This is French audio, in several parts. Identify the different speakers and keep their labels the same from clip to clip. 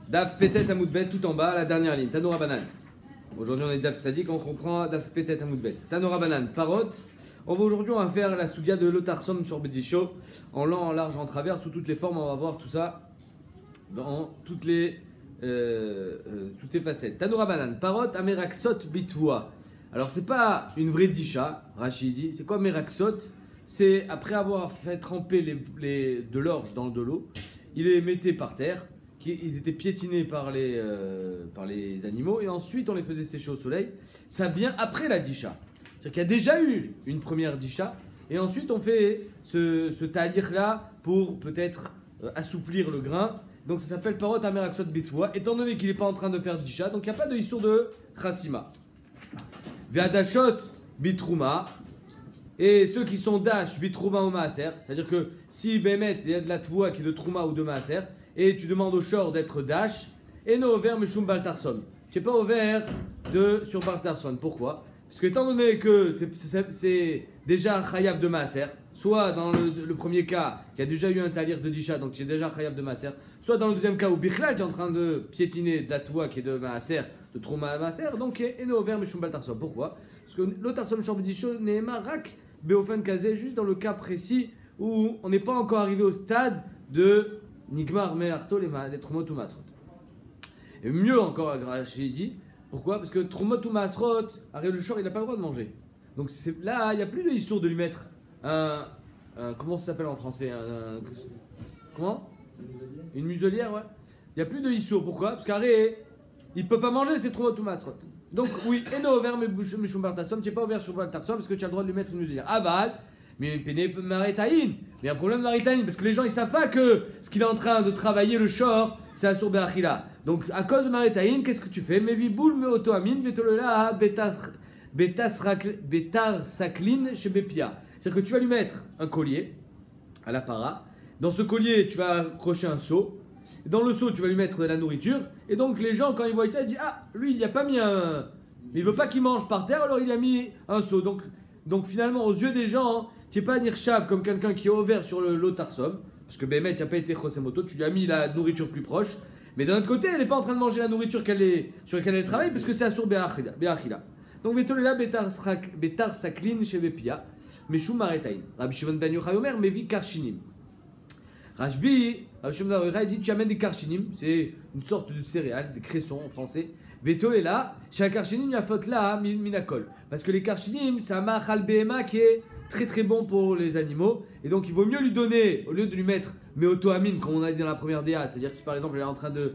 Speaker 1: Daf Petet Amoudbet, tout en bas, la dernière ligne. Tanora Banan. Aujourd'hui, on est Daf Tzadik, on comprend Daf Petet Amoudbet. Tanora Banan, Parot. Aujourd'hui, on va faire la Soudia de Lotarsom sur Bedisho, en long, en large, en travers, sous toutes les formes. On va voir tout ça dans toutes ces facettes. Tanora Banan, Parot, Ameraksot Bitvoa. Alors, c'est pas une vraie disha, Rachid dit. C'est quoi Meraksot? C'est après avoir fait tremper de l'orge dans de l'eau, il les mettait par terre. Ils étaient piétinés par les animaux et ensuite on les faisait sécher au soleil. Ça vient après la disha. C'est-à-dire qu'il y a déjà eu une première disha et ensuite on fait ce talir là pour peut-être assouplir le grain. Donc ça s'appelle parot ameraksot bitvoa. Étant donné qu'il n'est pas en train de faire disha, donc il n'y a pas de histoire de chasima. Ve'adashot bitrouma. Et ceux qui sont dash bitrouma ou maaser, c'est-à-dire que si Bémet il y a de la tvoa qui est de trouma ou de maaser, et tu demandes au shor d'être dash, et non ouvert meshum baltarson. Tu n'es pas ouvert sur baltarson. Pourquoi? Parce que étant donné que c'est déjà chayav de maaser, soit dans le premier cas, qui a déjà eu un talir de disha, donc tu es déjà chayav de maaser, soit dans le deuxième cas où bichlal tu es en train de piétiner de la tvoa qui est de maaser, de trouma à maaser, donc et non ouvert meshum baltarson. Pourquoi? Parce que l'otarson shambidisho n'est marak beofen kazé, juste dans le cas précis où on n'est pas encore arrivé au stade de Nigmar Melarto, les Trumot ou Masrot. Et mieux encore, Rachid dit, pourquoi? Parce que Trumot ou Masrot, Ariel le Shor, il n'a pas le droit de manger. Donc là, il n'y a plus de histoire de lui mettre comment ça s'appelle en français comment? Une muselière, ouais. Il n'y a plus de histoire. Pourquoi? Parce qu'Ariel, il ne peut pas manger ces Trumot ou Masrot. Donc oui, Eno ouvert Meshum Bartassom, tu n'es pas ouvert sur Bartassom parce que tu as le droit de lui mettre une muselière. Aval, mais Maritaïn. Mais il y a un problème de Maritaïn parce que les gens ils savent pas que ce qu'il est en train de travailler le shor, c'est Asur Be'achila. Donc à cause de Maritaïn, qu'est-ce que tu fais? Meviboul meotoamin vetolola betar saklin chez Bepia. C'est-à-dire que tu vas lui mettre un collier à la para. Dans ce collier, tu vas accrocher un seau. Dans le seau, tu vas lui mettre de la nourriture. Et donc les gens, quand ils voient ça, ils disent ah, lui, il n'y a pas mis un. Mais il veut pas qu'il mange par terre, alors il a mis un seau. Donc finalement, aux yeux des gens, tu n'es pas nirchav comme quelqu'un qui est ouvert sur le lotarsom, parce que Bémet n'a pas été chosemoto, tu lui as mis la nourriture plus proche, mais d'un autre côté, elle n'est pas en train de manger la nourriture sur laquelle elle travaille, parce que c'est Asur Be'achila. Donc Vetolela Betar Saklin chez Bepia, Meshum Maretaïn. Rabbi Shimon ben Yochai Omer, Mevi Karchinim. Rabbi Shimon ben Yochai dit tu amènes des Karchinim, c'est une sorte de céréales, des cressons en français. Vetolela, chez la Karchinim, il y a faute là, Minakol. Parce que les Karchinim, c'est un Machal Behema qui est très très bon pour les animaux. Et donc il vaut mieux lui donner, au lieu de lui mettre Meotoamine, comme on a dit dans la première DA, c'est-à-dire que si par exemple elle est en train de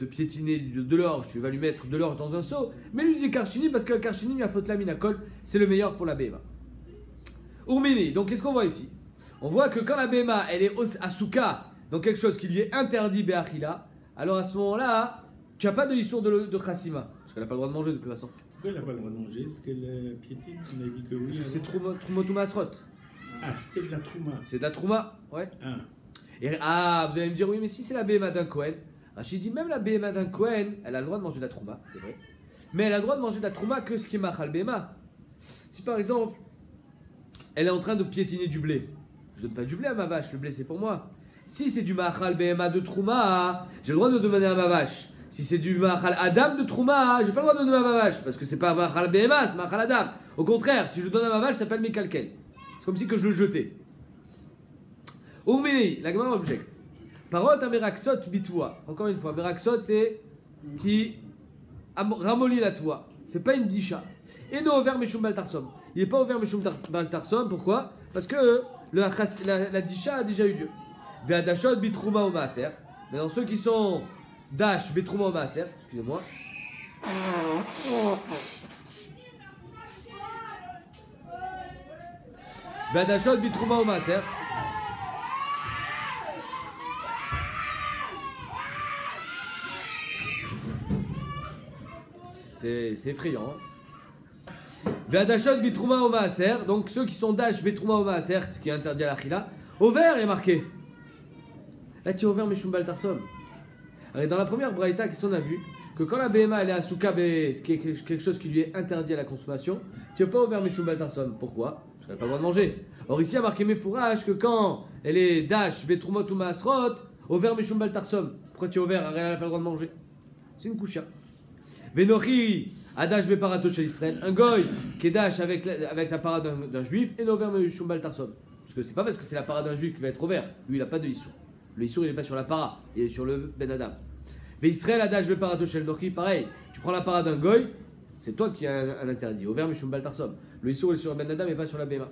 Speaker 1: piétiner de l'orge, tu vas lui mettre de l'orge dans un seau, mais lui dit Karchinim parce que le Karchinim, il y a faute là, Minakol, c'est le meilleur pour la Behema. Urmini, donc qu'est-ce qu'on voit ici? On voit que quand la Behema, elle est asuka dans quelque chose qui lui est interdit Be'achila, alors à ce moment-là, tu n'as pas de l'histoire de Chassima, parce qu'elle n'a pas le droit de manger de toute façon.
Speaker 2: Pourquoi elle n'a pas le droit de manger? Est-ce qu'elle piétine? On a dit que oui.
Speaker 1: Parce que c'est Troumot ou Masrot.
Speaker 2: Ah, c'est de la trouma.
Speaker 1: C'est de la Trouma, ouais.
Speaker 2: Ah.
Speaker 1: Et, vous allez me dire, oui, mais si c'est la Behema d'un Kohen, Rachid dit même la Behema d'un Kohen, elle a le droit de manger de la Trouma, c'est vrai. Mais elle a le droit de manger de la Trouma que ce qui est Machal Behema. Si par exemple, elle est en train de piétiner du blé, je ne donne pas du blé à ma vache, le blé c'est pour moi. Si c'est du Machal Behema de Trouma, j'ai le droit de demander à ma vache. Si c'est du Machal Adam de Trouma, j'ai pas le droit de donner à ma vache, parce que c'est pas Machal Behema, c'est Machal Adam. Au contraire, si je donne à ma vache, ça s'appelle Mekalkel. C'est comme si que je le jetais. Oumini, la Gemara objecte. Parot ameraksot bitvoa. Encore une fois, meraksot c'est qui ramollit la toit. C'est pas une disha. Et non ouvert meshum baltarsom. Il n'est pas ouvert meshum baltarsom. Pourquoi? Parce que la disha a déjà eu lieu. Ve'adashot bitrouma ou maaser. Maintenant ceux qui sont dash bitrouma ou maaser, excusez-moi. Ve'adashot bitrouma ou maaser. C'est effrayant. Ve'adashot bitrouma ou maaser. Donc ceux qui sont dash bitrouma ou maaser, ce qui est interdit à l'achila, au vert est marqué. Là tu es au vert meshum baltarsom. Alors dans la première braïta, qu'est-ce qu'on a vu? Que quand la Behema elle est à Souka, ce qui est quelque chose qui lui est interdit à la consommation, tu n'es pas ouvert Meshum Baltarsom. Pourquoi? Parce qu'elle n'a pas le droit de manger. Or ici, il y a marqué Mefourach que quand elle est Dash, Betrumot ou Maasrot, ouvert Meshum Baltarsom. Pourquoi Pourquoi tu es ouvert? Elle n'a pas le droit de manger. C'est une coucha. Venochi, Adash Beparato chez Israël. Un goy qui est dash avec la parade d'un juif et n'ouvert me Shumbal Tarsom. Parce que c'est pas parce que c'est la parade d'un juif qui va être ouvert. Lui, il n'a pas de Issour. Le Issour, il n'est pas sur la para, il est sur le Ben Adam. Mais Israël, Adash Beparato chez Nochi, pareil. Tu prends la parade d'un goy, c'est toi qui as un interdit. Ouvert me Shumbal Tarsom. Le Issour, il est sur le Ben Adam et pas sur la Bema.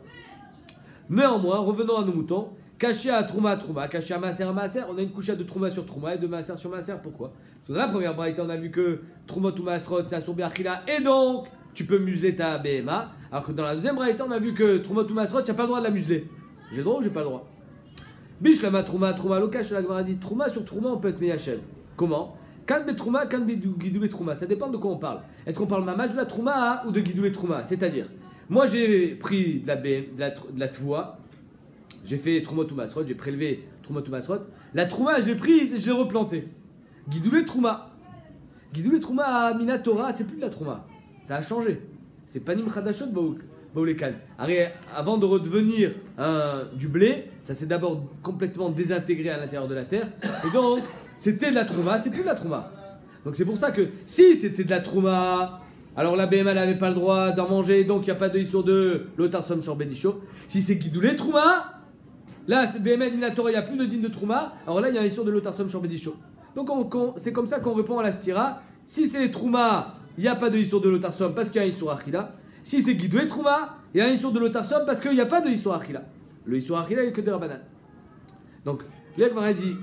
Speaker 1: Néanmoins, revenons à nos moutons. Caché à Trouma, caché à Maaser, on a une couchette de Trouma sur Trouma et de Maaser sur Maaser. Pourquoi? Parce que dans la première braïta, on a vu que Troumot ou Maasrot, c'est Asur Be'achila, et donc tu peux museler ta BMA. Alors que dans la deuxième braïta, on a vu que Troumot ou Maasrot, tu n'as pas le droit de la museler. J'ai le droit ou j'ai pas le droit? Bishlama Trouma, Lokash, la Gemara dit Trouma sur Trouma, on peut être Meyachev. Comment? Kan be Trouma, kan be Gidoulé Trouma. Ça dépend de quoi on parle. Est-ce qu'on parle mamage de la Trouma ou de Gidoulé Trouma? C'est-à-dire, moi j'ai pris de la Tvoua. J'ai fait Troumot ou Masrot, j'ai prélevé Troumot ou Masrot. La Trouma, je l'ai prise et je l'ai replantée. Gidoulé Trouma. Gidoulé Trouma à Minatora, c'est plus de la Trouma. Ça a changé. C'est Panim Khadashot Baoulekan. Avant de redevenir du blé, ça s'est d'abord complètement désintégré à l'intérieur de la terre. Et donc, c'était de la Trouma, c'est plus de la Trouma. Donc c'est pour ça que si c'était de la Trouma, alors la BMA n'avait pas le droit d'en manger, donc il n'y a pas de sur de l'Otarsom Shorbedisho. Si c'est Gidoulé Trouma, là, c'est BMN Minatora, il n'y a plus de din de Trouma. Alors là, il y a un issur de l'Otarsom Shorbedisho. Donc c'est comme ça qu'on répond à la stira. Si c'est les Trouma, il n'y a pas de issur de l'Otarsom parce qu'il y a un issur Achila. Si c'est Guidoué Trouma, il y a un issur de l'Otarsom parce qu'il n'y a pas de issur Achila. Le issur Achila, il n'y a que des Rabanan. Donc, l'Egmara dit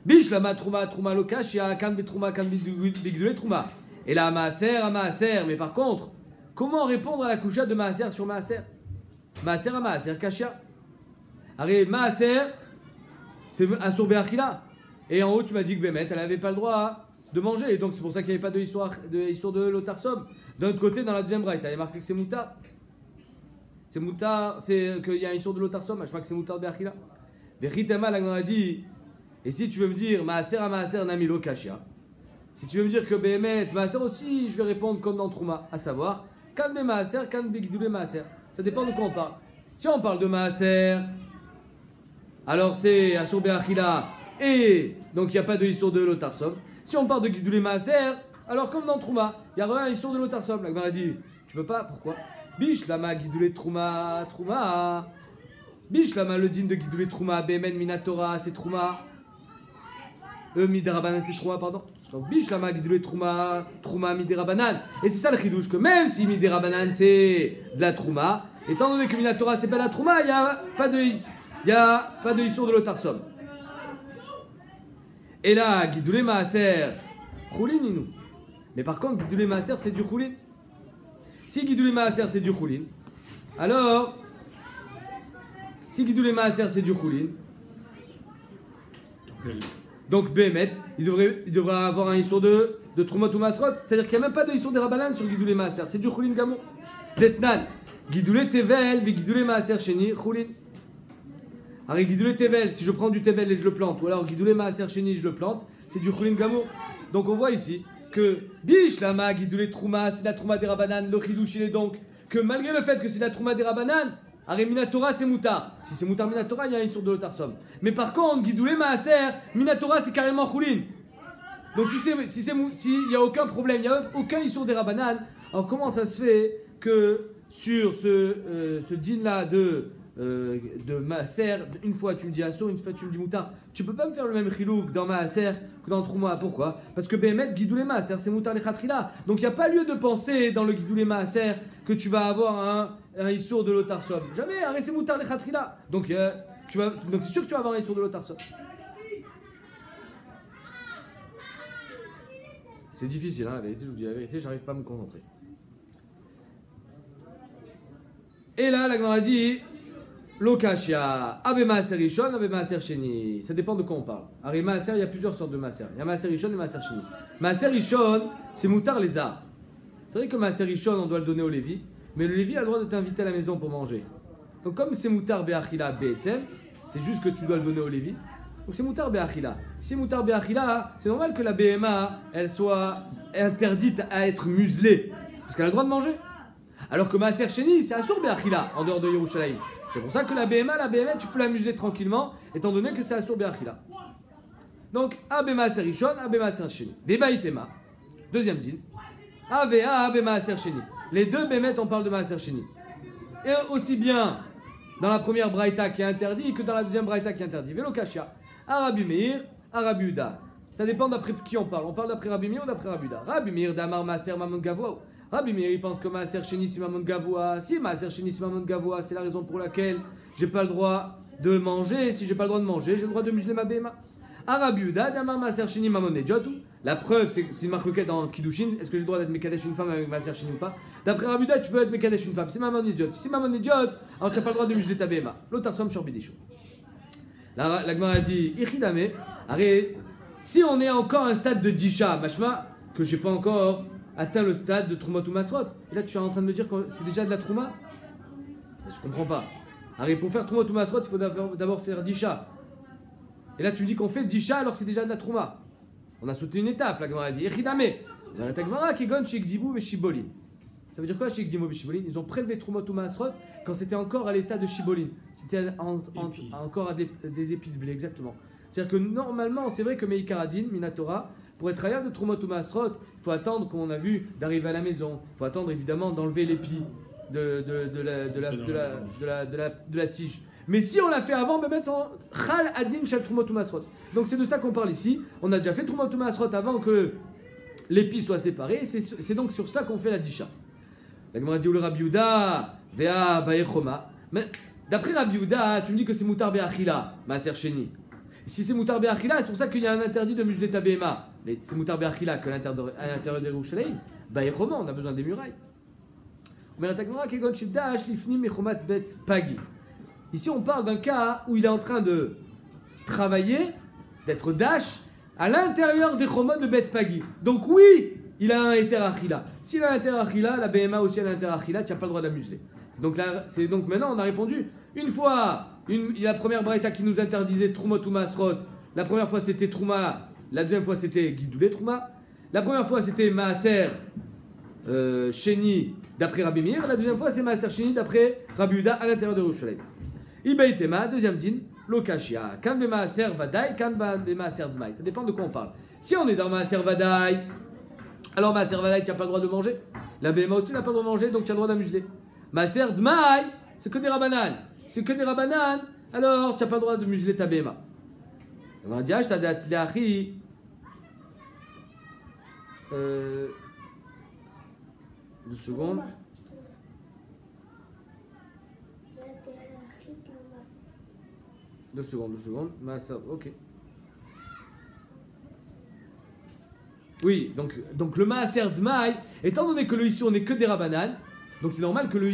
Speaker 1: Bish lama Trouma lokash, il y a kan be Trouma, kan be Guidoué Trouma. Et là, Maaser à Maaser. Mais par contre, comment répondre à la couchette de Maaser sur Maaser? Maaser à Maaser, Kashia. Arrête, Maaser, c'est Asur Be'achila. Et en haut, tu m'as dit que Bémet, elle n'avait pas le droit de manger. Et donc, c'est pour ça qu'il n'y avait pas de histoire de l'Otarsom. D'un autre côté, dans la deuxième braïta, il y a marqué que c'est Moutar. C'est Moutar, c'est qu'il y a une histoire de l'Otarsom. Je crois que c'est Moutar Be'achila. Veritama, la a dit. Et si tu veux me dire, Maaser à Maaser, Namilo Kashia. Si tu veux me dire que Bémet, Maaser aussi, je vais répondre comme dans Trouma. À savoir, Kan Be Maaser, Kan Be Gidule Maaser. Ça dépend de quoi on parle. Si on parle de Maaser, alors c'est Asur Be'achila et donc il n'y a pas de Issour de l'Otarsom. Si on parle de Gidoulé Maaser, alors comme dans Trouma, il y a un Issour de l'Otarsom. La Gemara dit, tu peux pas, pourquoi? Bish lama Gidoulé Trouma. Bish lama le din de Gidoulé Trouma, Bemen Minatora, c'est Trouma. Midirabanan, c'est Trouma, pardon. Donc Bish lama Gidoulé Trouma, Midirabanan. Et c'est ça le chidouche, que même si Midirabanan c'est de la Trouma, étant donné que Minatora c'est pas la Trouma, il n'y a pas de Issour de l'Otarsom. Et là, Gidoulé Maaser, Choulin inou. Mais par contre, Gidoulé Maaser c'est du Choulin. Si Gidoulé Maaser c'est du Choulin, alors, si Gidoulé Maaser c'est du Choulin, donc Bémet, il devrait avoir un Issour de Troumot ou Masrot. C'est-à-dire qu'il n'y a même pas de Issour de Rabanan sur Gidoulé Maaser. C'est du Choulin Gamon. Detnan, Gidoulé Tevel, mais Gidoulé Maaser Chéni, Choulin. Alors Gidoulé Tevel, si je prends du Tevel et je le plante, ou alors Gidoulé Maaser Chéni, je le plante, c'est du Choulin Gamon. Donc on voit ici que Bish Lama, Gidoulé Trouma, c'est la Trouma des Rabanan. Le Chidouch il est donc que malgré le fait que c'est la Trouma des Rabanan, Arrêt Minatora c'est Moutar. Si c'est Moutar Minatora, il y a un Issour de l'Otarsom. Mais par contre, Gidoulé Maaser, Minatora c'est carrément Choulin. Donc s'il n'y a aucun problème, il n'y a aucun Issour des Rabanan, alors comment ça se fait que sur ce din là de Maaser, une fois tu me dis Assour, une fois tu me dis Moutar, tu peux pas me faire le même chilouk dans Maaser que dans Trouma. Pourquoi? Parce que Bémet, Gidoulé Maaser, c'est Moutar les Khatrila. Donc il n'y a pas lieu de penser dans le Gidoulé Maaser que tu vas avoir un Issour de l'Otarsom. Jamais, arrête, c'est Moutar les Khatrila. Donc c'est sûr que tu vas avoir un Issour de l'Otarsom. C'est difficile, hein, la vérité, je vous dis la vérité, j'arrive pas à me concentrer. Et là, la Gemara dit Lokashia, Abe Maaser Rishon, Abe Maaser Sheni. Ça dépend de quoi on parle. Alors, Maaser, il y a plusieurs sortes de Maaser. Il y a Maaser Rishon et Maaser Sheni. Maaser Rishon, c'est Moutar les arts. C'est vrai que Maaser Rishon, on doit le donner au Lévi, mais le Lévi a le droit de t'inviter à la maison pour manger. Donc, comme c'est Moutar Be'achila Be'etzem, c'est juste que tu dois le donner au Lévi. Donc, c'est Moutar Be'achila. Si c'est Moutar Be'achila, c'est normal que la BMA, elle soit interdite à être muselée, parce qu'elle a le droit de manger. Alors que Maaser Sheni, c'est Assour Be'achila, en dehors de Yerushalayim. C'est pour ça que la BMA, tu peux la museler tranquillement, étant donné que c'est Assour Be'achila. Donc, Abe Maaser Rishon, Abe Maaser Sheni. Veba Itema, deuxième din. Avea, Abe Maaser Sheni. Les deux Bémet, on parle de Maaser Sheni. Et aussi bien dans la première braïta qui est interdit que dans la deuxième braïta qui est interdit. Velo Kashia, Arabi Meir, Arabi Uda. Ça dépend d'après qui on parle. On parle d'après Rabbi Meir ou d'après Rabbi Uda. Rabbi Meir, Damar Maaser Mamon Gavoa. Rabbi Meir, il pense que Maaser Sheni c'est Mamon Gavoa. Si Maaser Sheni c'est Mamon Gavoa, c'est la raison pour laquelle j'ai pas le droit de manger. Si j'ai pas le droit de manger, j'ai le droit de museler ma béma. Rabbi Uda, Damar Maaser Sheni Mamon Edjotu. La preuve, c'est une marque dans Kiddushin. Est-ce que j'ai le droit d'être Mekadesh une femme avec Maaser Sheni ou pas? D'après Rabbi Uda, tu peux être Mekadesh une femme. C'est Mamon Edjot. Si c'est Mamon Edjot, alors tu n'as pas le droit de museler ta béma. L'autre somme sur Bidisho. La Gemara a dit Ichidame. Arrête. Si on est encore à un stade de Disha, machma, que j'ai pas encore atteint le stade de Troumot ou Masrot, et là tu es en train de me dire que c'est déjà de la Trouma? Je comprends pas. Arrête, pour faire Troumot ou Masrot, il faut d'abord faire Disha. Et là tu me dis qu'on fait Disha alors que c'est déjà de la Trouma. On a sauté une étape, la Gemara a dit Echidame. La Gemara qui gonne chez Gdibou et Shibolin. Ça veut dire quoi chez Gdibou et Shibolin? Ils ont prélevé Troumot ou Masrot quand c'était encore à l'état de Shibolin. C'était encore à des épis de blé, exactement. C'est-à-dire que normalement, c'est vrai que Meikaradin, Minatora, pour être ailleurs de Troumot ou Masrot, il faut attendre, comme on a vu, d'arriver à la maison. Il faut attendre évidemment d'enlever l'épi de la tige. Mais si on l'a fait avant, on peut mettre en Chal Adin Shal Troumot ou Masrot. Donc c'est de ça qu'on parle ici. On a déjà fait Troumot ou Masrot avant que l'épi soit séparé. C'est donc sur ça qu'on fait la Disha. La Gemara dit, ou le Rabbi Yehuda, Vea Baechoma. Mais d'après Rabbi Yehuda, tu me dis que c'est Moutar Be'achila, Maaser Sheni. Si c'est Moutar Be'achila, c'est pour ça qu'il y a un interdit de museler ta BMA. Mais c'est Moutar Be'achila que à l'intérieur de Yerushalayim. Baechoma, on a besoin des murailles. Ici, on parle d'un cas où il est en train de travailler, d'être dash, à l'intérieur des chomot de Bet Pagi. Donc oui, il a un Eter Achila. S'il a un Eter Achila, la BMA aussi a un Eter Achila, tu n'as pas le droit de la museler. C'est donc maintenant, on a répondu. Une fois, la première braïta qui nous interdisait Troumot ou Masrot, la première fois c'était Trouma, la deuxième fois c'était Gidoulé Trouma, la première fois c'était Maaser Sheni d'après Rabbi Meir, la deuxième fois c'est Maaser Sheni d'après Rabbi Uda à l'intérieur de Yerushalayim. Ibaïtema, deuxième din, Lokashia, Kan be Maaser Vadaï, Kan be Maaser Dmaï. Ça dépend de quoi on parle. Si on est dans Maaser Vadaï, alors Maaser Vadaï, tu n'as pas le droit de manger. La BMA aussi n'a pas le droit de manger, donc tu as le droit d'amuser. Maaser Dmaï, c'est que des rabananes. C'est que des rabananes, alors tu n'as pas le droit de museler ta BMA. On va dire, je t'ai dit à Achi. 2 secondes. 2 secondes, 2 secondes. Ok. Oui, donc le Maaser Dmaï, étant donné que le Issour n'est que des rabananes, donc c'est normal que le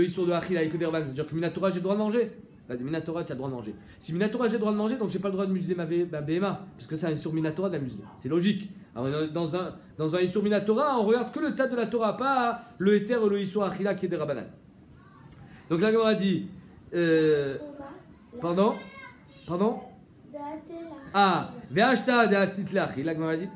Speaker 1: Issour de Achila est que des rabananes, c'est-à-dire que Minatora j'ai le droit de manger. Bah, Minatora tu as le droit de manger. Si Minatora j'ai le droit de manger, donc j'ai pas le droit de museler ma BMA, parce que c'est un Issour Minatora de la museler. C'est logique. Alors, dans un Issour Minatora, on regarde que le tzad de la Torah, pas le Eter ou le Issour Achila qui est des rabananes. Donc la Gemara dit. Pardon? Ah, Ve'ashta de Atitlachi, la Gemara dit.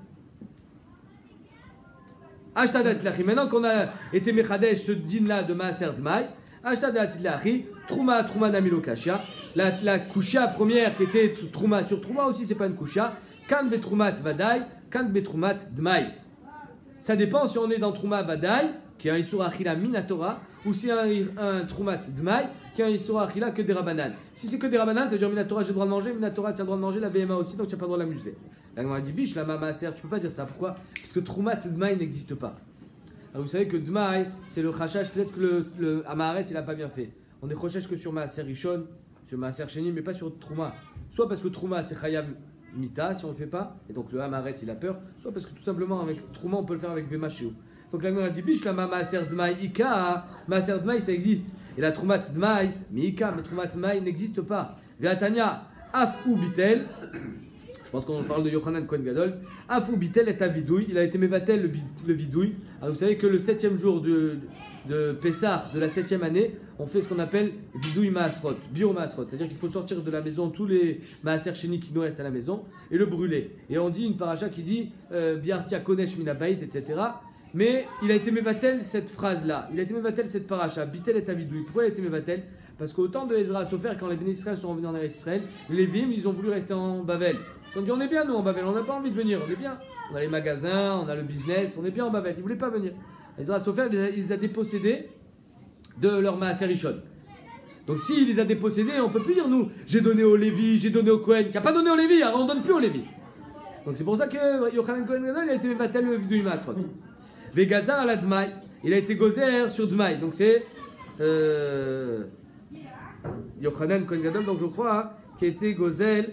Speaker 1: Ashta de Atitlachi. Maintenant qu'on a été Mechadesh, ce din-là de Maaser Dmaï, Ashta de Atitlachi, Trouma Namilo Kashia. La Kusha première qui était Trouma sur Trouma aussi, c'est pas une Kusha. Kan Betroumat Vadaï, Kan Betroumat Dmaï. Ça dépend si on est dans Trouma Vadaï, qui est un Issour Achila Minatora, ou si un Troumat Dmaï, qui est un Issour Achila que des rabananes. Si c'est que des rabananes, ça veut dire Minatora j'ai le droit de manger, Minatora tu as le droit de manger, la BMA aussi, donc tu n'as pas le droit de la museler. La Gemara dit biche, la Maaser, tu peux pas dire ça. Pourquoi? Parce que Troumat Dmaï n'existe pas. Alors vous savez que Dmaï, c'est le Chachash, peut-être que le Amaharet il a pas bien fait. On est Chachash que sur Maaser Rishon, sur Maaser Sheni, mais pas sur Trouma. Soit parce que Trouma c'est Chayab Mita, si on ne le fait pas, et donc le Amaharet il a peur, soit parce que tout simplement avec Trouma on peut le faire avec Bema Sheo. Donc la Gemara dit biche, la Maaser Dmaï Ika, Maaser Dmaï ça existe. Et la Troumat Dmaï, mais Troumat Dmaï n'existe pas. Ve'atania, Af ou Bitel, je pense qu'on parle de Yochanan Kohen Gadol, Af ou Bitel est à Vidouille, il a été Mevatel le Vidouille. Alors vous savez que le 7e jour de Pessah, de la 7e année, on fait ce qu'on appelle Vidouille Maasrot, Bio Maasrot, c'est-à-dire qu'il faut sortir de la maison tous les Maaser Sheni qui nous restent à la maison et le brûler. Et on dit une paracha qui dit Biartia Konesh Minabait, etc. Mais il a été Mevatel cette phrase-là, il a été Mevatel cette paracha, Bitel et Avidouille. Pourquoi il a été Mevatel? Parce qu'au temps de Ezra Sofer, quand les Béné Israël sont revenus en Israël, les Lévim, ils ont voulu rester en Babel. Ils ont dit on est bien nous en Babel, on n'a pas envie de venir, on est bien. On a les magasins, on a le business, on est bien en Babel. Ils ne voulaient pas venir. Ezra Sofer, il les a dépossédés de leur Maaser Rishon. Donc s'il les a dépossédés, on ne peut plus dire nous, j'ai donné au Lévi, j'ai donné au Cohen. Tu n'as pas donné au Lévi, alors on ne donne plus au Lévi. Donc c'est pour ça que Yochanan Cohen Gadol, il a été Mevatel le Vidouim Asrot. Vegazar à la Dmaï, il a été Gozer sur Dmaï. Donc c'est Yochanan Cohen Gadol, donc je crois, hein, qui a été Gozer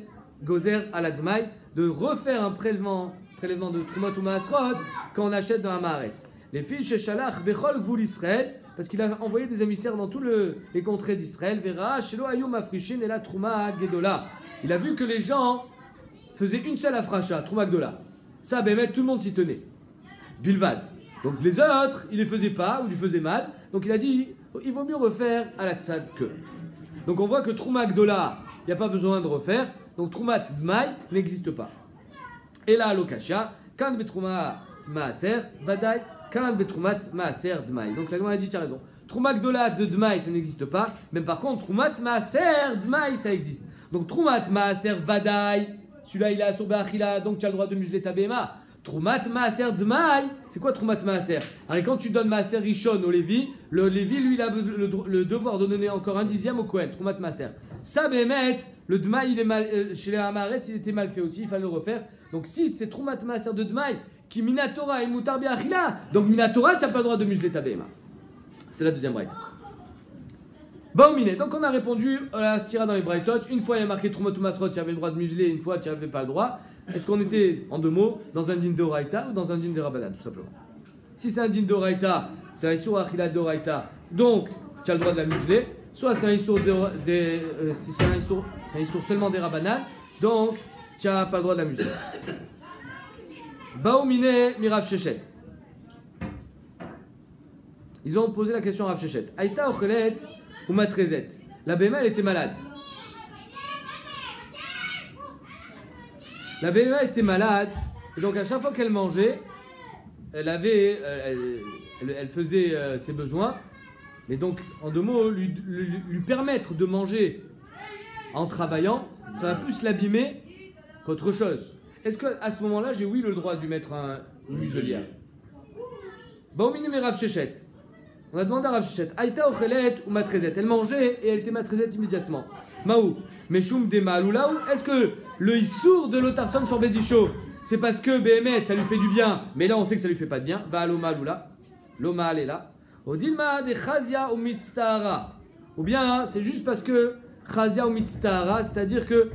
Speaker 1: à la Dmaï, de refaire un prélèvement de Trumot ou Maasrot quand on achète dans Hamaretz. Les filles chez Shalach, Bechol Gvul Israël, parce qu'il a envoyé des émissaires dans tous les contrées d'Israël. Vera, Shelo Ayum Afrishin et la Trouma Gedola. Il a vu que les gens faisaient une seule afracha, Trouma Gedola. Ça, Bémet, tout le monde s'y tenait. Bilvad. Donc les autres, il les faisait pas ou ils faisaient mal. Donc il a dit, il vaut mieux refaire à la Tzad que. Donc on voit que Trouma Gedola, il n'y a pas besoin de refaire. Donc Troumat Dmaï n'existe pas. Et là, Lokasha, Kan Betrouma Maaser, Vadaï. Betrumat Maaser Dmaï. Donc la Gemara a dit, tu as raison. Troumat Gdola de Dmaï, ça n'existe pas. Même par contre, Troumat Maaser Dmaï, ça existe. Donc Troumat Maaser Vadaï, celui-là il est sur Be'achila, donc tu as le droit de museler ta BMA. Troumat Maaser Dmaï, c'est quoi Troumat Maaser? Alors quand tu donnes Maaser Rishon au Lévi, le Lévi lui il a le devoir de donner encore un dixième au Kohen. Troumat Maaser. Ça Bémet, le Dmaï il est mal, chez les Hamaretz il était mal fait aussi, il fallait le refaire. Donc si c'est Troumat Maaser de Dmaï, qui Minatora et Moutar Be'achila. Donc Minatora, tu n'as pas le droit de museler ta BMA. C'est la deuxième braïta. Baumine. Donc on a répondu à la stira dans les braïtot. Une fois il y a marqué Trumot ou Masrot, tu avais le droit de museler. Une fois tu n'avais pas le droit. Est-ce qu'on était, en deux mots, dans un din d'Oraïta ou dans un din de Rabbanan, tout simplement? Si c'est un din d'Oraïta, c'est un issour achila d'Oraïta. Donc tu as le droit de la museler. Soit c'est un issour seulement des Rabbanan. Donc tu n'as pas le droit de la museler. Baumine Mirav Shechet. Ils ont posé la question à Rav Shechet. Aïta Ochelet ou Matrezet. La BMA elle était malade. La BMA était malade. Et donc à chaque fois qu'elle mangeait, elle faisait ses besoins. Mais donc en deux mots, lui permettre de manger en travaillant, ça va plus l'abîmer qu'autre chose. Est-ce qu'à ce moment-là, j'ai le droit de lui mettre une muselière? Baumine et Rav Shechet. On a demandé à Rav Shechet, Aïta Ochelet ou Matrezet. Elle mangeait et elle était Matrezet immédiatement. Maou, Meshum de Maaloulaou. Est-ce que le Issour de l'Otarsom Chambédicho, c'est parce que Béhémet, ça lui fait du bien, mais là on sait que ça lui fait pas de bien? Va l'Oma Loula. L'Oma elle est là. Odilma de Chazia ou Mitztahara. Ou bien c'est juste parce que Chazia ou Mitztahara, c'est-à-dire que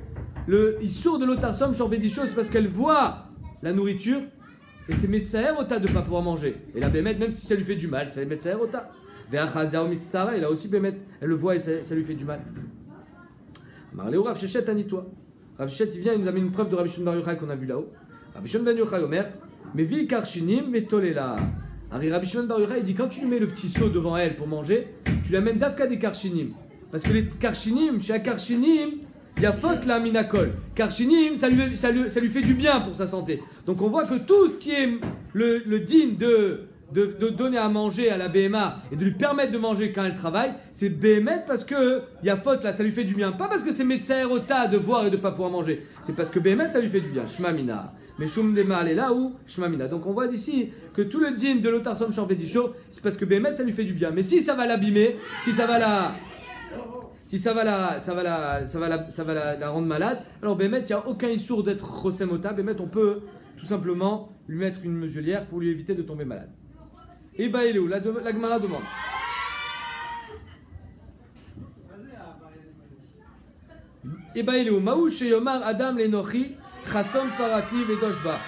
Speaker 1: le Issour de l'Otarsom Chambédicho, c'est parce qu'elle voit la nourriture. Et c'est Metzaher Ota de ne pas pouvoir manger. Et la Bémet, même si ça lui fait du mal, c'est Metzaher Ota. Vers Chazia ou Mitztahara, il a aussi Bémet. Elle le voit et ça lui fait du mal. Marléo Rav Shechet Anitoa. Rav Shechet, il vient, il nous amène une preuve de Rabbi Shimon Bar Yochai qu'on a vu là-haut. Rabbi Shimon Bar Yochai Omer, mais vi karshinim vetolela. Rabbi Shimon Bar Yochai, il dit quand tu lui mets le petit seau devant elle pour manger, tu l'amènes d'Afka des karshinim. Parce que les karshinim, chez karshinim, il y a faute là, minakol. Karshinim, ça lui fait du bien pour sa santé. Donc on voit que tout ce qui est le digne de donner à manger à la BMA et de lui permettre de manger quand elle travaille, c'est BMA parce qu'il y a faute là, ça lui fait du bien. Pas parce que c'est Metzaher Ota de voir et de ne pas pouvoir manger. C'est parce que BMA ça lui fait du bien. Shmamina. Mais Shum Dema elle est là où Shmamina. Donc on voit d'ici que tout le digne de l'Otarsom Chambédicho, c'est parce que BMA ça lui fait du bien. Mais si ça va l'abîmer, si ça va la rendre malade, alors Bémet, il n'y a aucun issour d'être Chosemota. Bémet, on peut tout simplement lui mettre une muselière pour lui éviter de tomber malade. Et bah, il est où? La Gemara demande. Et bah, il est où? Maou Sheyomar Adam Lenochi Chasson Parati Vedoshba.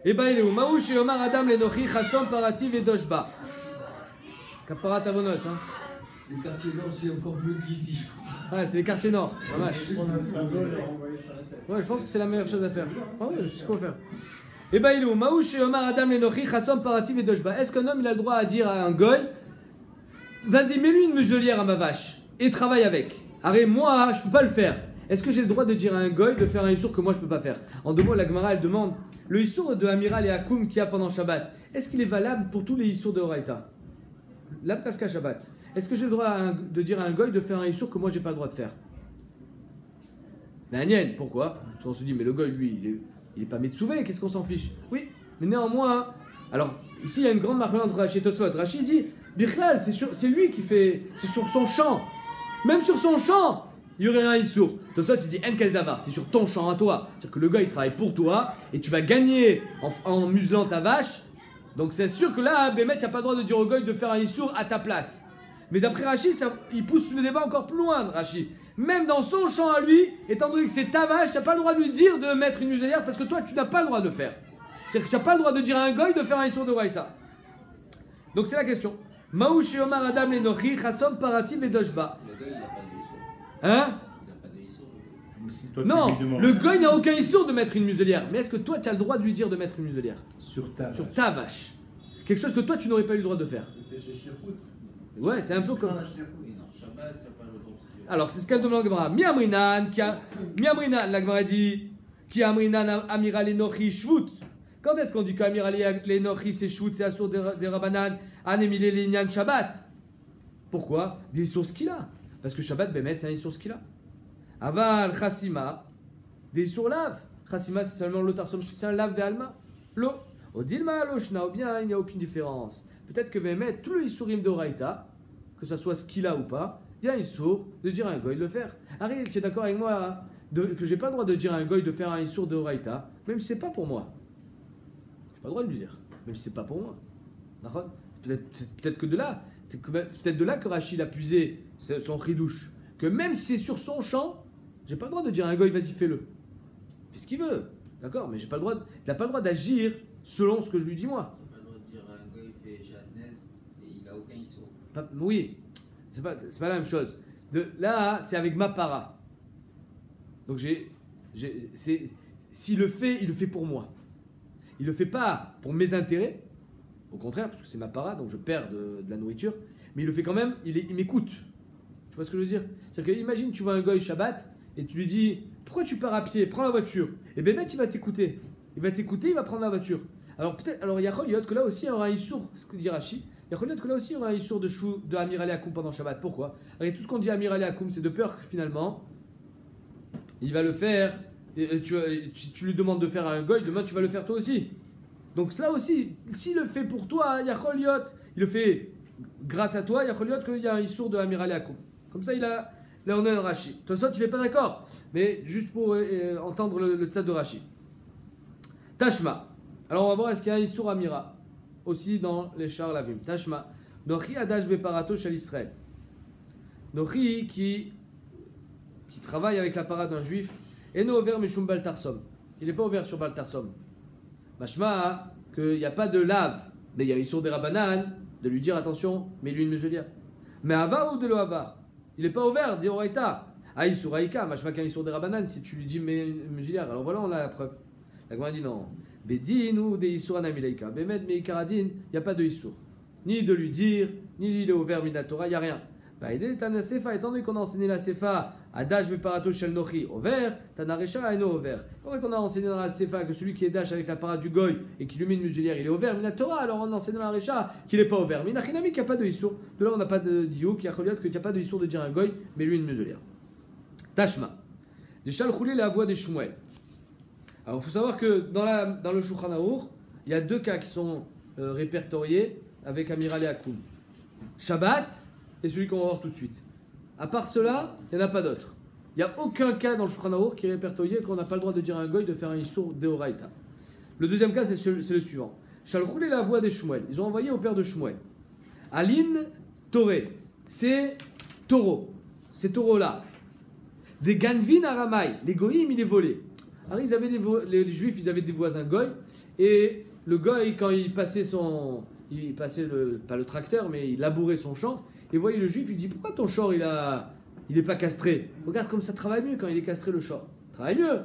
Speaker 1: Et bah il est où? Maouch et Omar Adam Lenochi Chasson Parati Vedoshba. Kaparat Avonot, hein.
Speaker 3: Le quartier nord, c'est encore mieux qu'ici, je crois.
Speaker 1: Ah, c'est les quartiers nord. Ouais, je pense que c'est la meilleure chose à faire. Ah ouais, c'est ce qu'on va faire. Et bah il est où? Maouch et Omar Adam Lenochi Chasson Parati Vedoshba. Est-ce qu'un homme il a le droit à dire à un goy, vas-y, mets-lui une muselière à ma vache et travaille avec? Arrête, moi, je peux pas le faire. Est-ce que j'ai le droit de dire à un goy de faire un issour que moi je peux pas faire? En 2 mots, la Gemara elle demande le issour de Amiral et Akoum qu'il y a pendant Shabbat, est-ce qu'il est valable pour tous les issours de Horaïta? L'Abtafka Shabbat. Est-ce que j'ai le droit de dire à un goy de faire un issour que moi j'ai pas le droit de faire? Mais Agnès, pourquoi? Parce qu'on se dit, mais le goy lui, il est pas Metsouvé, qu'est-ce qu'on s'en fiche? Oui, mais néanmoins, alors ici il y a une grande marque entre Rachid et Tosfot. Rachid dit, Bichlal, c'est lui qui fait, c'est sur son champ. Même sur son champ, il y aurait un issour. Tosfot il dit, En Kazavar, c'est sur ton champ à toi. C'est-à-dire que le gars il travaille pour toi et tu vas gagner en muselant ta vache. Donc c'est sûr que là, Bémet, tu n'as pas le droit de dire au goy de faire un issour à ta place. Mais d'après Rachid, il pousse le débat encore plus loin, Rachid. Même dans son champ à lui, étant donné que c'est ta vache, tu n'as pas le droit de lui dire de mettre une muselière parce que toi, tu n'as pas le droit de le faire. C'est-à-dire que tu n'as pas le droit de dire à un goy de faire un issour de Raïta. Donc c'est la question. Maouche Omar Adam Lenochi, Chassom Paratim et Doshba.
Speaker 3: Le gars, il n'a pas de issour.
Speaker 1: Hein?
Speaker 3: Il n'a pas de issour.
Speaker 2: Si toi,
Speaker 1: Non,
Speaker 2: tu lui demandes
Speaker 1: le goy n'a aucun issour de mettre une muselière. Mais est-ce que toi, tu as le droit de lui dire de mettre une muselière?
Speaker 2: sur ta
Speaker 1: Sur
Speaker 2: vache.
Speaker 1: ta vache. Quelque chose que toi, tu n'aurais pas eu le droit de faire.
Speaker 4: C'est chez Shirkout.
Speaker 1: Ouais, c'est un peu comme ça.
Speaker 3: Oui, non, Shabbat, il n'a pas le droit de
Speaker 1: Alors, c'est ce qu'elle demande la Gemara. Miamrinan, Miamrinan, la Gemara dit, qui Amrinan Amiral Enochi Shvut. Quand est-ce qu'on dit qu'Amiral Enochi c'est Shvut, c'est Assour des Rabanan, Anemile Lignan Shabbat? Pourquoi? Des sources qu'il a. Parce que Shabbat, Bémet, c'est un source qu'il a. Aval Chassima, des sources lave. Chassima, c'est seulement l'otarsom, c'est un lave Béalma. L'eau. Odilma, l'oshna, ou bien, il n'y a aucune différence. Peut-être que Bémet, tout le Issourim de Horaïta, que ça soit ce qu'il a ou pas, il y a un issour de dire à un goy de le faire. Arrive, tu es d'accord avec moi que j'ai pas le droit de dire à un goy de faire un issour de Horaïta, même si c'est pas pour moi. J'ai pas le droit de lui dire, même si c'est pas pour moi. D'accord? Peut-être que de là, c'est peut-être de là que Rachid a puisé son chidouche. Que même si c'est sur son champ, j'ai pas le droit de dire à un goy, vas-y, fais-le. Fais ce qu'il veut, d'accord? Mais j'ai pas le droit, il n'a pas le droit d'agir selon ce que je lui dis moi.
Speaker 3: Tu n'as pas le droit de dire à un gars, il fait Chatnez, il n'a aucun issour.
Speaker 1: Oui, c'est pas la même chose. Là, c'est avec ma para. Donc s'il le fait, il le fait pour moi. Il le fait pas pour mes intérêts. Au contraire, parce que c'est ma para, donc je perds de la nourriture. Mais il le fait quand même, il m'écoute. Tu vois ce que je veux dire? C'est-à-dire que imagine, tu vois un goy Shabbat et tu lui dis, pourquoi tu pars à pied? Prends la voiture. Et bien, il va t'écouter. Il va t'écouter, il va prendre la voiture. Alors peut-être, alors il y a que là aussi il y aura un issour, ce que dit Rachid. Il y a que là aussi il y aura un issour de Amir Ali Akoum pendant Shabbat. Pourquoi? Alors, tout ce qu'on dit à Amir Ali Akoum, c'est de peur que finalement il va le faire. Et tu lui demandes de faire un goy, demain tu vas le faire toi aussi. Donc là aussi, s'il le fait pour toi, il y a Choliot, il le fait grâce à toi, il y a Choliot qu'il y a un issour de Amir Ali Akoum. Comme ça il a l'honneur de Rachid. Toi ça tu n'es pas d'accord, mais juste pour entendre le tzad de Rachid. Tashma. Alors on va voir est-ce qu'il y a un issour Amira aussi dans les chars Lavim. Tashma. Nochi Adash Beparato Shal Israël. Nochi qui travaille avec la para d'un juif. Eno ouvert Meshum Baltarsom. Il n'est pas ouvert sur Baltarsom. Mashma qu'il n'y a pas de lave. Mais il y a issour des Rabanan de lui dire attention, mets-lui une muselière. Mais Ava ou de l'Oavar. Il n'est pas ouvert, dit Oraita. Ah, issour Aïka. Mashma qu'un issour des Rabanan si tu lui dis mets une muselière. Alors voilà, on a la preuve. La Gemara dit non. Bédin ou des Issour Anamilaïka. Bémet, mais Ikaradin, il n'y a pas de Issour. Ni de lui dire, ni il est ouvert Minatora, il n'y a rien. Baïdé, Tana Sefa, étant donné qu'on a enseigné la Sefa, Adash Beparato Shel Nochi, ouvert, Tana Recha, Eno ouvert. Étant donné qu'on a enseigné dans la Sefa que celui qui est Dash avec la parade du Goy et qui lui met une muselière, il est ouvert Minatora, alors on enseigne dans la Recha qu'il n'est pas ouvert. Minachinami, qu'il n'y a pas de Issour. De là, on n'a pas de Dio, qui a Choliot, qu'il n'y a pas de Issour de dire un Goy, mais lui une muselière. Tashma. Des Chalchoulé, la voix des Shmuel. Alors, il faut savoir que dans le Shulchan Aruch, il y a 2 cas qui sont répertoriés avec Amiral et Akoum. Shabbat et celui qu'on va voir tout de suite. À part cela, il n'y en a pas d'autres. Il n'y a aucun cas dans le Shulchan Aruch qui est répertorié qu'on n'a pas le droit de dire à un goy de faire un issour deoraita. Le deuxième cas, c'est le suivant. Shalchoulé la voix des Shmuel. Ils ont envoyé au père de Shmuel. Aline Toré. C'est taureau. Ces taureaux-là. Des Ganvin Aramai. Les goyim, il est volé. Alors, les juifs, ils avaient des voisins goy, et le goy, quand il passait pas le tracteur, mais il labourait son champ, et voyait le juif, il dit, pourquoi ton champ, il est pas castré? Regarde comme ça travaille mieux quand il est castré le champ. Travaille mieux.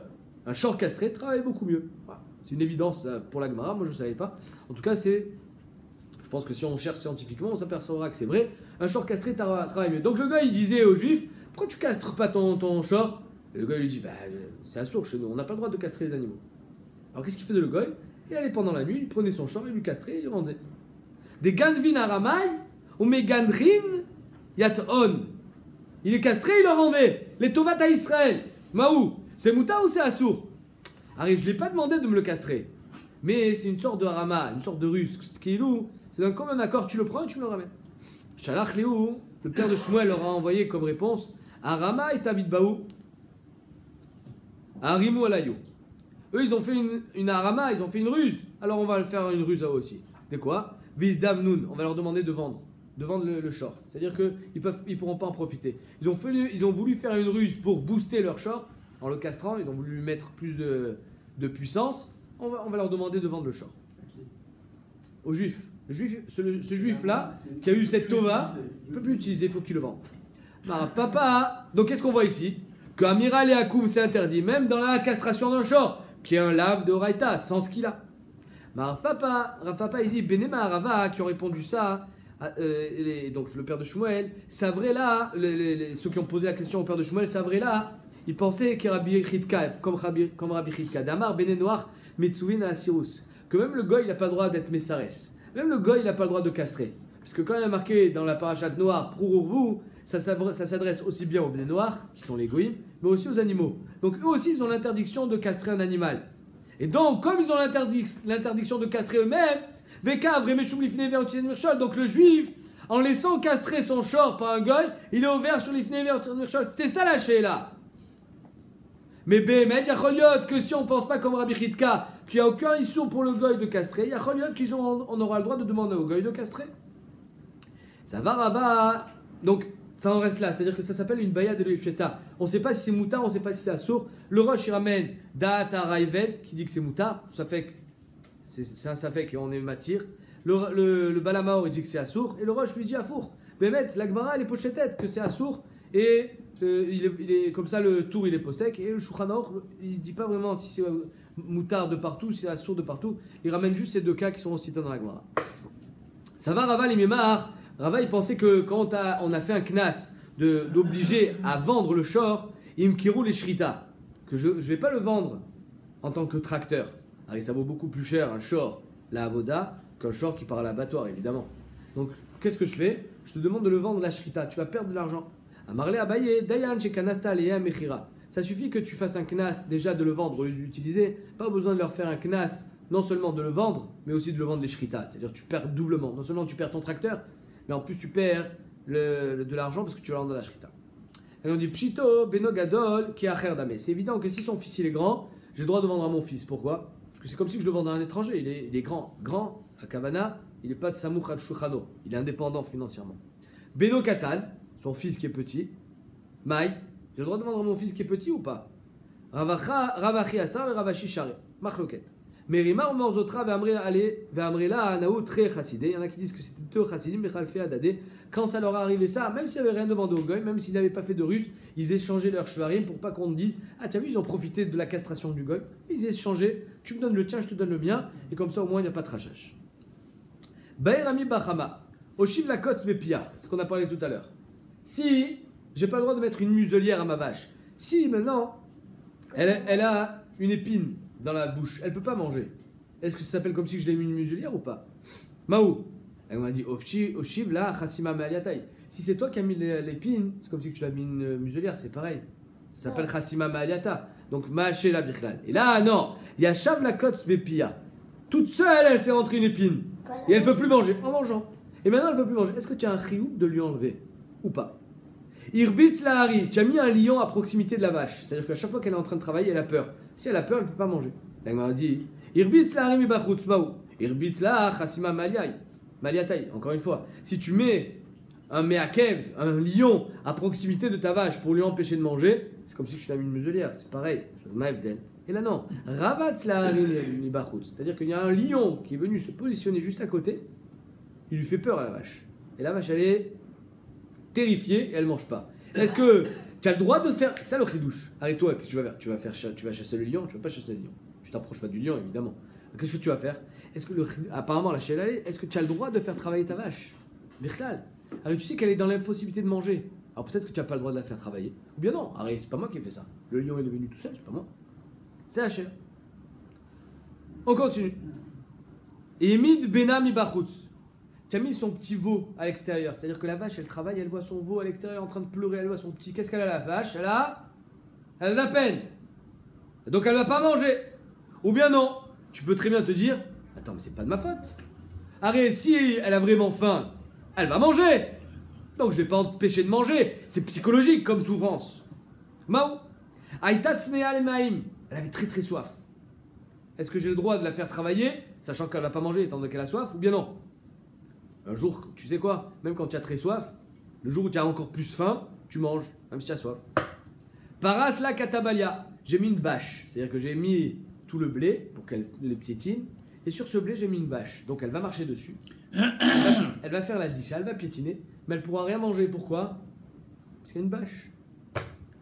Speaker 1: Un champ castré travaille beaucoup mieux. Voilà. C'est une évidence pour la Gemara, moi je ne savais pas. En tout cas, je Je pense que si on cherche scientifiquement, on s'apercevra que c'est vrai. Un short castré travaille mieux. Donc le gars, il disait aux juifs, pourquoi tu castres pas ton short? Et le gars lui dit, bah, c'est assourd chez nous, on n'a pas le droit de castrer les animaux. Alors qu'est-ce qu'il faisait le gars? Il allait pendant la nuit, il prenait son short, il lui castrait, il lui rendait. Des gandvin aramai, ou mes gandrin, yat on. Il est castré, il le rendait. Les tovat à Israël. Maou, c'est mouta ou c'est assourd? Alors je ne l'ai pas demandé de me le castrer. Mais c'est une sorte de harama, une sorte de ruse. Ce qui est loup, c'est d'un commun accord, tu le prends et tu me le ramènes. Shalach Léou, le père de Shmuel leur a envoyé comme réponse Harama et Tavid Baou. Harimou Alayou. Eux, ils ont fait une harama, ils ont fait une ruse. Alors on va faire une ruse à eux aussi. De quoi? Vizdavnoun, on va leur demander de vendre le short. C'est-à-dire qu'ils pourront pas en profiter. Ils ont voulu faire une ruse pour booster leur short en le castrant. Ils ont voulu lui mettre plus de puissance. On va leur demander de vendre le short. Aux juifs. Ce juif-là, qui a eu cette tova, il ne peut plus l'utiliser, il faut qu'il le vende. Maraf papa. Donc qu'est-ce qu'on voit ici? Que Amiral et Akoum, c'est interdit, même dans la castration d'un short, qui est un lave de Raïta, sans ce qu'il a. Maraf papa, il dit Benema Arava, qui ont répondu ça, donc le père de Shmuel, c'est vrai là, ceux qui ont posé la question au père de Shmuel, c'est vrai là, ils pensaient que Rabbi Chidka, comme Rabbi Chidka, Damar Bene Noir, Metsuvin à Sirus, que même le goy, il n'a pas le droit d'être Messares. Même le goy, il n'a pas le droit de castrer. Parce que quand il y a marqué dans la parachate noire, Proururvu, ça s'adresse aussi bien aux Bene Noirs, qui sont les goyim, mais aussi aux animaux. Donc eux aussi, ils ont l'interdiction de castrer un animal. Et donc, comme ils ont l'interdiction de castrer eux-mêmes, donc le juif, en laissant castrer son short par un goy, il est ouvert sur l'ifnei vermirchol. C'était ça la là. Mais Bémet, Yacholiot, que si on ne pense pas comme Rabbi Chidka, qu'il n'y a aucun issue pour le goy de castrer, Yacholiot on aura le droit de demander au goy de castrer. Ça va, Rava. Donc, ça en reste là. C'est-à-dire que ça s'appelle une baya de l'Epcheta. On ne sait pas si c'est moutard, on ne sait pas si c'est assour. Le Roche, il ramène Da'ata Raïved, qui dit que c'est moutard. Ça fait que c'est un safek et on est matir. Le Balamaor, il dit que c'est assour. Et le Roche lui dit afour. Bémet, l'Agmara, elle est pochettette, que c'est assour. Et il est comme ça, le tour il est possèque. Et le Shulchan Aruch, il ne dit pas vraiment si c'est moutard de partout, si c'est assour de partout. Il ramène juste ces deux cas qui sont cités dans la Gemara. Ça va, Rava, les Mémar. Rava, il pensait que quand on a fait un knas d'obliger à vendre le short, imkiru les shrita, que je ne vais pas le vendre en tant que tracteur. Alors, ça vaut beaucoup plus cher un short, la avoda, qu'un short qui part à l'abattoir, évidemment. Donc, qu'est-ce que je fais? Je te demande de le vendre la shrita, tu vas perdre de l'argent. Amarle Abaye, Dayan chez Kanasta Lea Mechira. Ça suffit que tu fasses un knas déjà de le vendre et de l'utiliser, pas besoin de leur faire un knas, non seulement de le vendre, mais aussi de le vendre les shrita. C'est-à-dire que tu perds doublement. Non seulement tu perds ton tracteur, mais en plus tu perds de l'argent parce que tu vas vendre de la shrita. Et on dit Pshito, Beno Gadol, qui a Dame. C'est évident que si son fils il est grand, j'ai le droit de vendre à mon fils. Pourquoi? Parce que c'est comme si je le vendais à un étranger. Il est grand. Grand, à Kavana, il n'est pas de Samouch al Shuchano. Il est indépendant financièrement. Beno Katan, son fils qui est petit. Maï, j'ai le droit de vendre à mon fils qui est petit ou pas? Ravachi Asar et Ravashi Share. Machloket. Merima ou Morzotra ve'amrela anaou très chassidé. Il y en a qui disent que c'était deux chassidim, mais chalfé adadé. Quand ça leur est arrivé ça, même s'ils n'avaient rien demandé au goy, même s'ils n'avaient pas fait de ruse, ils échangeaient leur shvarim pour pas qu'on dise ah t'as vu, ils ont profité de la castration du goy. Ils échangeaient, tu me donnes le tien, je te donne le mien, et comme ça au moins il n'y a pas de rachage. Baïrami Bachama, Oshiv la kotz bepia, ce qu'on a parlé tout à l'heure. Si j'ai pas le droit de mettre une muselière à ma vache, si maintenant elle a une épine dans la bouche, elle peut pas manger. Est-ce que ça s'appelle comme si je l'ai mis une muselière ou pas? Maou. Elle m'a dit Oshiv la chasima ma'aliatai. Si c'est toi qui as mis l'épine, c'est comme si tu l'as mis une muselière, c'est pareil. Ça s'appelle chasima ma'aliata. Donc ma'aché la bichlal. Et là non, il y a shav la kotz bepia. Toute seule, elle s'est rentrée une épine. Et elle peut plus manger en mangeant. Et maintenant elle peut plus manger. Est-ce que tu as un chiouf de lui enlever ou pas? Irbitz la hari, tu as mis un lion à proximité de la vache. C'est-à-dire qu'à chaque fois qu'elle est en train de travailler, elle a peur. Si elle a peur, elle ne peut pas manger. Elle m'a dit Irbitz la hari mi bachutz maou. Irbitz la chasima maliatai. Encore une fois, si tu mets un meakev, un lion, à proximité de ta vache pour lui empêcher de manger, c'est comme si tu l'as mis une muselière. C'est pareil. Et là non. Rabatz la hari mi bachutz. C'est-à-dire qu'il y a un lion qui est venu se positionner juste à côté. Il lui fait peur à la vache. Et la vache, elle est terrifiée et elle mange pas. Est-ce que tu as le droit de faire ça le chidouche? Arrête-toi, qu'est-ce que tu vas faire? Tu vas chasser le lion? Tu vas pas chasser le lion. Tu t'approches pas du lion évidemment. Qu'est-ce que tu vas faire? apparemment la Sheila, est-ce que tu as le droit de faire travailler ta vache? Bichlal. Alors tu sais qu'elle est dans l'impossibilité de manger. Alors peut-être que tu n'as pas le droit de la faire travailler. Ou bien non, arrête, c'est pas moi qui ai fait ça. Le lion est venu tout seul, c'est pas moi. C'est la Sheila. On continue. Emid Benami Bachutz. Tu as mis son petit veau à l'extérieur. C'est-à-dire que la vache, elle travaille, elle voit son veau à l'extérieur en train de pleurer, elle voit son petit. Qu'est-ce qu'elle a la vache? Elle a de la peine. Donc elle ne va pas manger. Ou bien non. Tu peux très bien te dire, attends, mais c'est pas de ma faute. Arrête, si elle a vraiment faim, elle va manger. Donc je ne vais pas empêcher de manger. C'est psychologique comme souffrance. Mao. Aïtatsmea le maïm. Elle avait très très soif. Est-ce que j'ai le droit de la faire travailler, sachant qu'elle ne va pas manger étant donné qu'elle a soif, ou bien non? Un jour, tu sais quoi? Même quand tu as très soif, le jour où tu as encore plus faim, tu manges, même si tu as soif. Paras la katabalia. J'ai mis une bâche. C'est-à-dire que j'ai mis tout le blé pour qu'elle le piétine. Et sur ce blé, j'ai mis une bâche. Donc elle va marcher dessus. Elle va faire la disha, elle va piétiner. Mais elle ne pourra rien manger. Pourquoi? Parce qu'il y a une bâche.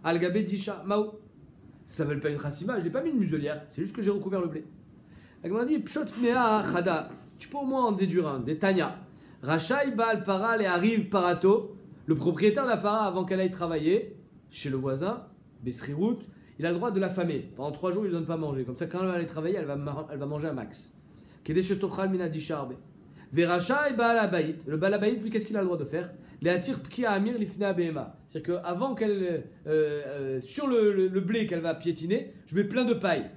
Speaker 1: Al-Gabé disha, mao. Ça ne s'appelle pas une chassima, je n'ai pas mis une muselière. C'est juste que j'ai recouvert le blé. Elle m'a dit, pshot mea chada. Tu peux au moins en déduire un, des tanya. Rachai Baal Para et arrive Parato, le propriétaire de la para, avant qu'elle aille travailler chez le voisin, Bestrirout, il a le droit de l'affamer. Pendant 3 jours, il ne lui donne pas à manger. Comme ça, quand elle va aller travailler, elle va manger un max. Kedeshetochal Minadisharbe. Verachai Baal Abaït. Le Baal Abaït, lui, qu'est-ce qu'il a le droit de faire? Les attir Pki Amir Lifna Behema. C'est-à-dire qu'avant qu'elle. Sur le blé qu'elle va piétiner, je mets plein de paille.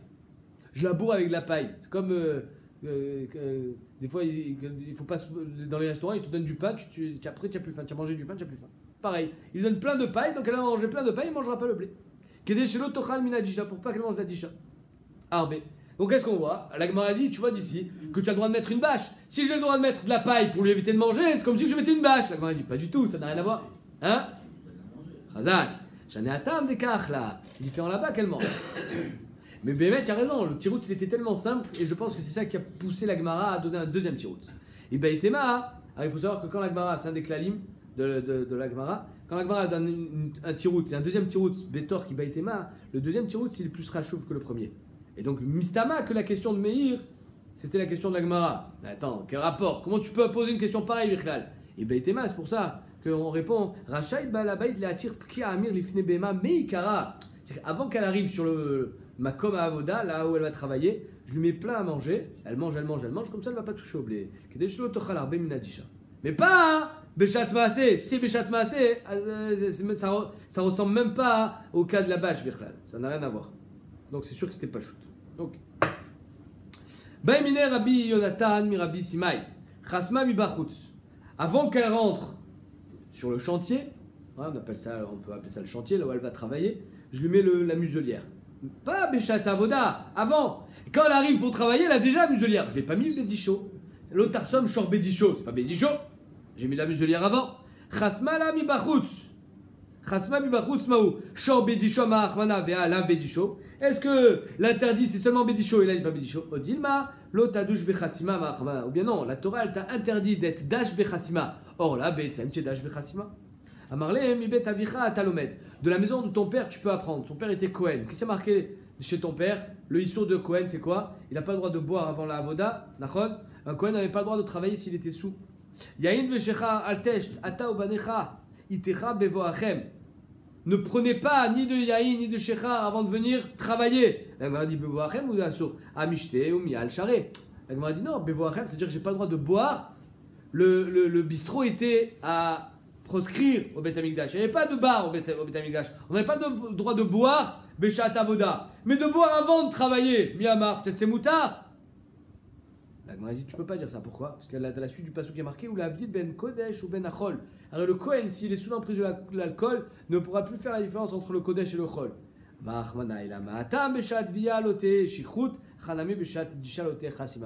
Speaker 1: Je la bourre avec de la paille. C'est comme. Des fois, il faut pas dans les restaurants, ils te donnent du pain, après tu n'as plus faim, tu as mangé du pain, tu n'as plus faim. Pareil, ils donnent plein de paille, donc elle va manger plein de paille, elle ne mangera pas le blé. Pour pas qu'elle mange la disha. Arbe. Donc qu'est-ce qu'on voit? La Gemara dit, tu vois d'ici, que tu as le droit de mettre une bâche. Si j'ai le droit de mettre de la paille pour lui éviter de manger, c'est comme si je mettais une bâche. La Gemara dit, pas du tout, ça n'a rien à voir. Hein? Razak, j'en ai un tam des kach là. C'est différent là-bas qu'elle mange. Mais Bémet, tu as raison, le tirout il était tellement simple et je pense que c'est ça qui a poussé la Gemara à donner un deuxième tirout. Et Baïtema, alors il faut savoir que quand la Gemara, c'est un des klalim de la Gemara, quand la Gemara donne un tirout, c'est un deuxième tirout, Bétor qui Baïtema, le deuxième tirout c'est plus rachouf que le premier. Et donc Mistama, que la question de Meir, c'était la question de la Gemara. Mais attends, quel rapport? Comment tu peux poser une question pareille, Bichlal? Et Baïtema, c'est pour ça qu'on répond Rachai Balabaït le atir Pkia Amir Lifne Bema Meikara. Avant qu'elle arrive sur le Makom à Avoda, là où elle va travailler, je lui mets plein à manger, elle mange, comme ça elle ne va pas toucher au blé. Mais pas Béchat Maasé, si c'est Béchat Maasé, ça ressemble même pas au cas de la bâche, ça n'a rien à voir. Donc c'est sûr que c'était pas shoot. Donc, Baïmine Rabbi Yonatan, mi Rabbi Simai, Chasma mi Bachutz. Avant qu'elle rentre sur le chantier, on peut appeler ça le chantier, là où elle va travailler, je lui mets la muselière. Pas Béchat Avoda, avant. Quand elle arrive pour travailler, elle a déjà la muselière. Je ne l'ai pas mis le Bédicho. L'autre Tarsom, Shor Bédicho. C'est pas Bédicho. J'ai mis la muselière avant. Chasma la mi bachutz. Chasma mi bachutz maou. Shor Bédicho ma'achmana vea la Bédicho. Est-ce que l'interdit c'est seulement Bédicho et là il n'est pas Bédicho? Odilma, l'autre douche Bechasima ma'achmana. Ou bien non, la Torah elle t'a interdit d'être dash Bechasima. Or là, Bétzem, tu es dash Bechasima. Amarle mi bet avicha atalomet. De la maison de ton père, tu peux apprendre. Ton père était Cohen. Qu'est-ce qui est marqué chez ton père? Le issur de Cohen, c'est quoi? Il n'a pas le droit de boire avant la avoda. Un Cohen n'avait pas le droit de travailler s'il était sous. Yain veshecha altesht ata ubanecha itecha bevoachem. Ne prenez pas ni de yain ni de shechar avant de venir travailler. La Gemara dit bevoachem ou d'asur amishte ou mial charé. La Gemara dit non, bevoachem, c'est-à-dire que j'ai pas le droit de boire. Le bistrot était à proscrire au Beth Amikdash. Il n'y avait pas de bar au Beth Amikdash. On n'avait pas le droit de boire Béchat Avoda. Mais de boire avant de travailler, Miyamar, peut-être c'est moutard. La Gemara dit, tu peux pas dire ça. Pourquoi? Parce que la suite du passage qui est marqué, ou la Avdit ben Kodesh ou ben Achol. Alors le Kohen, s'il est sous l'emprise de l'alcool, ne pourra plus faire la différence entre le Kodesh et le Chol.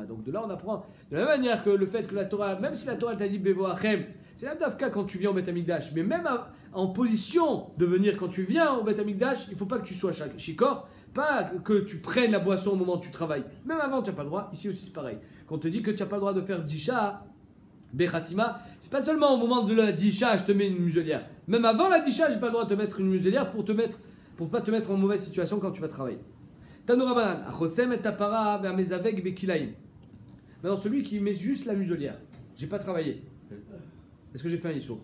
Speaker 1: Donc de là on apprend de la même manière que le fait que la Torah, même si la Torah t'a dit Bevoachem, c'est la Dafka quand tu viens au Beth Amikdash, mais même en position de venir quand tu viens au Beth Amikdash, il ne faut pas que tu sois shikor, pas que tu prennes la boisson au moment où tu travailles. Même avant tu n'as pas le droit, ici aussi c'est pareil. Quand on te dit que tu n'as pas le droit de faire disha, Bechassima, c'est pas seulement au moment de la disha je te mets une muselière. Même avant la disha, j'ai pas le droit de te mettre une muselière pour pas te mettre en mauvaise situation quand tu vas travailler. Tanourabanan, achosem et tapara ve'amezavek bekilaim. Maintenant, celui qui met juste la muselière, j'ai pas travaillé. Est-ce que j'ai fait un issour?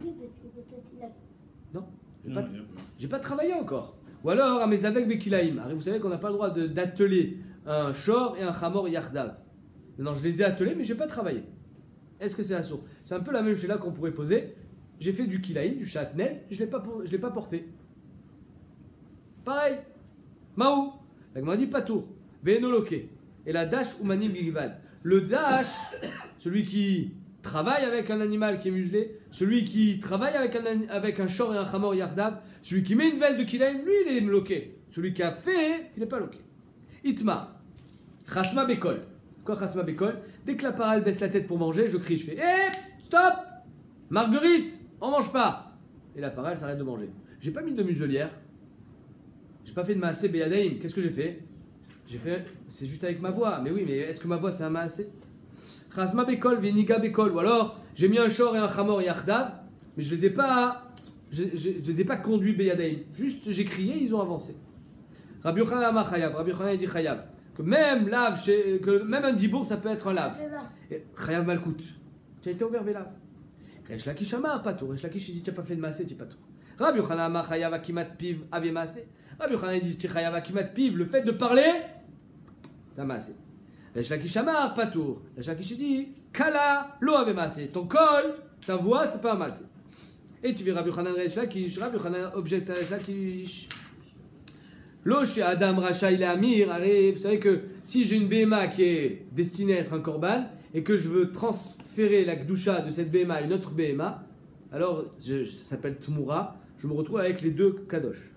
Speaker 4: Oui, parce que peut-être il a.
Speaker 1: Non, j'ai
Speaker 2: Non,
Speaker 1: pas,
Speaker 2: il y a pas.
Speaker 1: j'ai pas travaillé encore. Ou alors, à mes avec Bekilaïm. Vous savez qu'on n'a pas le droit d'atteler un shor et un chamor yardav. Maintenant, je les ai attelés, mais j'ai pas travaillé. Est-ce que c'est un sourd? C'est un peu la même chose là qu'on pourrait poser. J'ai fait du kilaïm, du chatnez, je l'ai pas porté. Pareil. Maou. La Gemara dit patour. Ve'enoloke. Et la dash umanim gilvad. Le dash, celui qui travaille avec un animal qui est muselé, celui qui travaille avec un shor et un chamor yardav, celui qui met une veste de kilaïm, lui il est loqué. Celui qui a fait, il n'est pas loqué. Itma. Chasma bekol. Quoi chasma bekol? Dès que la parole baisse la tête pour manger, je crie, je fais stop! Marguerite, on mange pas! Et la parole s'arrête de manger. J'ai pas mis de muselière. J'ai pas fait de maasé beyadaim. Qu'est-ce que j'ai fait? C'est juste avec ma voix. Mais oui, mais est-ce que ma voix c'est un maasé? Chasma bekol, veniga bekol. Ou alors, j'ai mis un shor et un chamor yardav, mais je les ai pas conduits beyadaim. Juste, j'ai crié, ils ont avancé. Rabbi Yochanan Amar Chayav. Rabbi Yochanan dit Chayav. Que même un dibour, ça peut être un lave. Chayav Malkout. Tu as été ouvert, Bélav. Resh Lakish Amar, pas tout. Resh Lakish, il dit tu n'as pas fait de maasé, tu n'es pas tout. Rabbi Yochanan Amar Chayav Akimat Piv Avé Maasé. Rabbi Yochanan dit Chayav Akimat Piv, le fait de parler, ça maasé. Resh Lakish Amar, pas tout. Resh Lakish dit Kala Lo Avé Maasé. Ton col, ta voix, c'est pas un maasé. Et tu verras Rabbi Yochanan Resh Lakish. Rabbi Yochanan objecte à Resh Lakish. Lo chez Adam Racha il est Amir. Allez, vous savez que si j'ai une BMA qui est destinée à être un korban et que je veux transférer la Gdusha de cette BMA à une autre BMA, alors ça s'appelle Tmura, je me retrouve avec les deux Kadosh.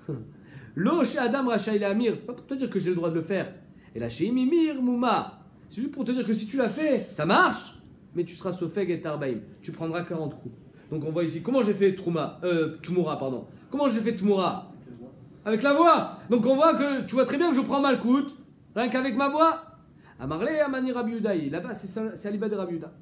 Speaker 1: Lo chez Adam Racha il est Amir, c'est pas pour te dire que j'ai le droit de le faire. Et là chez Imimir Moumar, c'est juste pour te dire que si tu l'as fait, ça marche, mais tu seras Sofeg et Tarbaim. Tu prendras 40 coups. Donc on voit ici comment j'ai fait Tmura, pardon. Comment j'ai fait Tmura? Avec la voix. Donc on voit que tu vois très bien que je prends Malkout, rien qu'avec ma voix. Amarle Amani Rabbi Yudaï. Là-bas, c'est Aliba de Rabbi Yuda.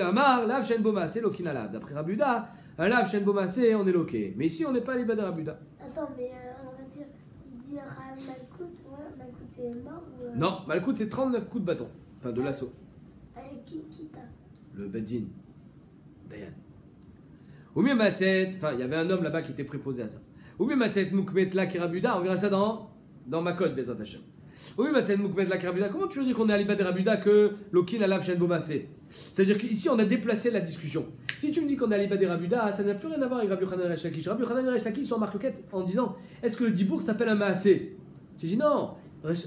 Speaker 1: Amar, Lav Shen Boma, c'est Lokina Lav. D'après Rabbi Yuda, Lav Shen Boma, c'est on est loqué. Mais ici, on n'est pas Aliba de Rabbi Yuda.
Speaker 4: Attends, mais on va dire, il dit Malkout, ouais, Malkout c'est mort ou.
Speaker 1: Non, Malkout, c'est 39 coups de bâton. Enfin, de l'assaut.
Speaker 4: Avec qui t'as?
Speaker 1: Le Bedin. Dayan. Au mieux, Matzet, enfin, il y avait un homme là-bas qui était préposé à ça. Oui, Matzet Moukmet la Kirabuda, on verra ça dans ma code, Bezat Hashem. Oui, Matzet Moukmet la Kirabuda, comment tu veux dire qu'on est à l'Ibad Rabuda que Lokin a Lav Shen Bomassé? C'est-à-dire qu'ici on a déplacé la discussion. Si tu me dis qu'on est à l'Ibad Rabuda, ça n'a plus rien à voir avec Rabbi Yochanan Resh Lakish. Rabbi Yochanan Resh Lakish sont en marquette en disant est-ce que le Dibour s'appelle un Maasé? Tu dis non,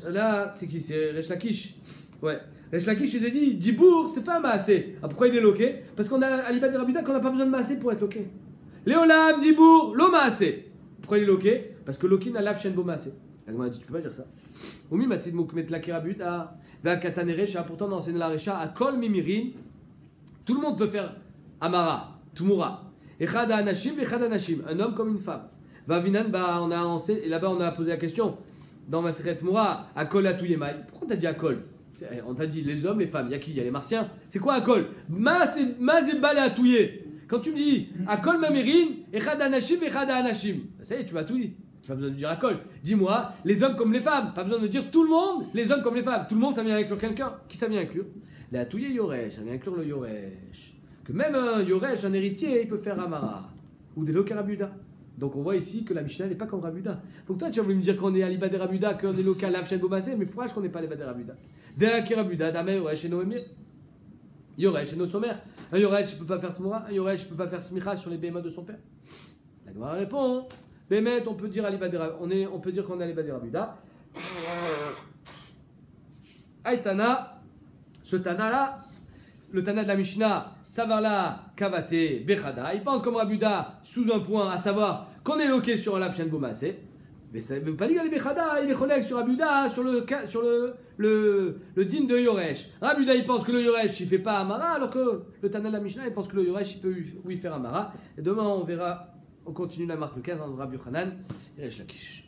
Speaker 1: là c'est qui? C'est Resh Lakish. Ouais. Resh Lakish il te dit Dibour c'est pas un Maasé. Ah, pourquoi il est loqué? Parce qu'on a à l'Ibad Rabuda qu'on n'a pas besoin de Maasé pour être loqué. Léolam Dibour, lo Maasé. Pourquoi il est loqué? Parce que Lokin a Lav Shen Bomassé. La Gemara dit tu peux pas dire ça. Oumi Matsid Moukmet la Kirabuda, va Katan Recha, pourtant dans la Recha, à Kol Mimirin, tout le monde peut faire Amara, Tumura. Echad Anashim, Echad Anashim, un homme comme une femme. Va Vinan, bah on a avancé, et là-bas on a posé la question, dans ma secrète Moura, à Kol Atuyemai. Pourquoi t'as dit à Kol? On t'a dit les hommes, les femmes, il y a qui? Il y a les martiens. C'est quoi à Kol? Maz et Balé Atouye. Quand tu me dis Akol Mamirine, Echad Anashim, Echad Anashim, ça y est, tu vas tout dire. Tu n'as pas besoin de dire Akol. Dis-moi, les hommes comme les femmes. Pas besoin de dire tout le monde, les hommes comme les femmes. Tout le monde, ça vient inclure quelqu'un. Qui ça vient inclure? La Atouye Yoresh, ça vient inclure le Yoresh. Que même un Yoresh, un héritier, il peut faire Amara. Ou des Loka Rabuda. Donc on voit ici que la Mishnah n'est pas comme Rabuda. Donc toi, tu as voulu me dire qu'on est à l'Ibad Rabuda, qu'on est Loka Lav Shen Bomassé, mais frère, qu'on n'est pas à l'Ibad Rabuda. Dès Rabuda, Damé, Yoresh et Noémir. Yoresh et nos sommaires. Un Yoresh ne peut pas faire Tmoura, un Yoresh ne peut pas faire Smicha sur les bémots de son père. La Gemara répond Bémet, on peut dire on peut dire qu'on est à l'Ibad Rabuda. Aïtana, ce Tana là, le Tana de la Mishnah, Savarla, Kavate, Bechada, il pense comme Rabuda sous un point, à savoir qu'on est loqué sur un Lav Shen Bomassé. Mais ça ne veut pas dire qu'il est Bechada, il est collègue sur Rabuda, sur le din de Yoresh. Rabuda il pense que le Yoresh il fait pas Amara, alors que le Tana de la Mishnah il pense que le Yoresh il peut oui faire Amara. Et demain on verra, on continue la marque le 15 dans Rabbi Yochanan et Resh Lakish.